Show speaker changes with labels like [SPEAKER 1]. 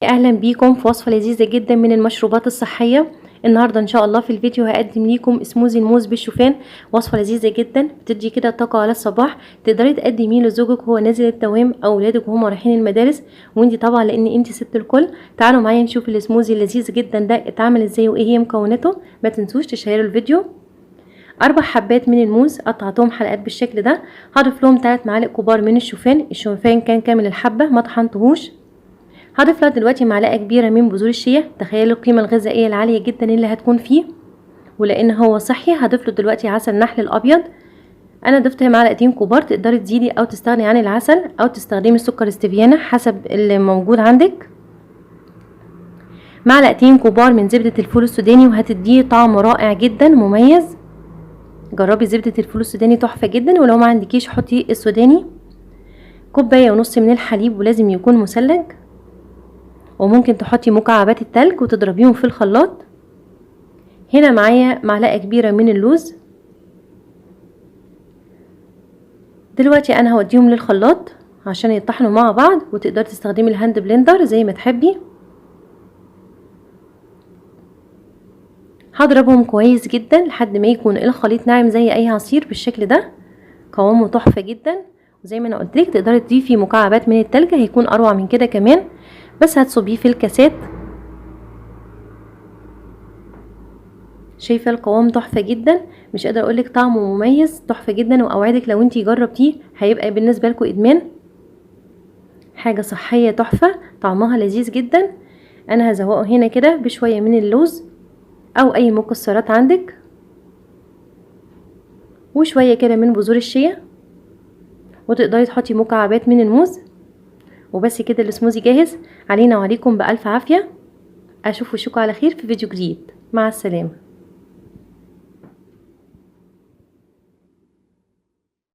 [SPEAKER 1] اهلا بيكم في وصفه لذيذه جدا من المشروبات الصحيه. النهارده ان شاء الله في الفيديو هقدم ليكم سموزي الموز بالشوفان. وصفه لذيذه جدا بتدي كده طاقه على الصباح، تقدري تقدميه لزوجك وهو نازل الدوام او اولادك وهم رايحين المدارس، وانتي طبعا لان انتي ست الكل. تعالوا معايا نشوف السموزي اللذيذ جدا ده اتعمل ازاي وايه هي مكوناته. ما تنسوش تشيروا الفيديو. 4 حبات من الموز قطعتهم حلقات بالشكل ده. هضيف لهم 3 معالق كبار من الشوفان كان كامل الحبه ما طحنتهوش. هضيف لها دلوقتي معلقه كبيره من بذور الشيا. تخيلوا القيمه الغذائيه العاليه جدا اللي هتكون فيه، ولان هو صحي هضيف له دلوقتي عسل نحل الابيض. انا ضفت معلقتين كبار، تقدري تزيدي او تستغني عن العسل او تستخدمي السكر استفيانا حسب اللي موجود عندك. معلقتين كبار من زبده الفول السوداني وهتديه طعم رائع جدا مميز. جربي زبده الفول السوداني تحفه جدا، ولو ما عندكيش حطي السوداني. كوبايه ونص من الحليب ولازم يكون مثلج، وممكن تحطي مكعبات التلج وتضربيهم في الخلاط. هنا معايا معلقه كبيره من اللوز. دلوقتي انا هوديهم للخلاط عشان يطحنوا مع بعض، وتقدري تستخدمي الهاند بلندر زي ما تحبي. هضربهم كويس جدا لحد ما يكون الخليط ناعم زي اي عصير بالشكل ده. قوامه تحفه جدا، وزي ما انا قلتلك تقدري تضيفي مكعبات من التلج هيكون اروع من كده كمان، بس هتصبيه في الكاسات. شايفه القوام تحفه جدا، مش قادره اقولك طعمه مميز تحفه جدا، واوعدك لو انتي جربتيه هيبقى بالنسبه لكم ادمان. حاجه صحيه تحفه، طعمها لذيذ جدا. انا هزوقه هنا كده بشويه من اللوز او اي مكسرات عندك، وشويه كده من بذور الشيا، وتقدري تحطي مكعبات من الموز. وبس كده السموزي جاهز. علينا وعليكم بألف عافيه. اشوف وشكوا على خير في فيديو جديد. مع السلامه.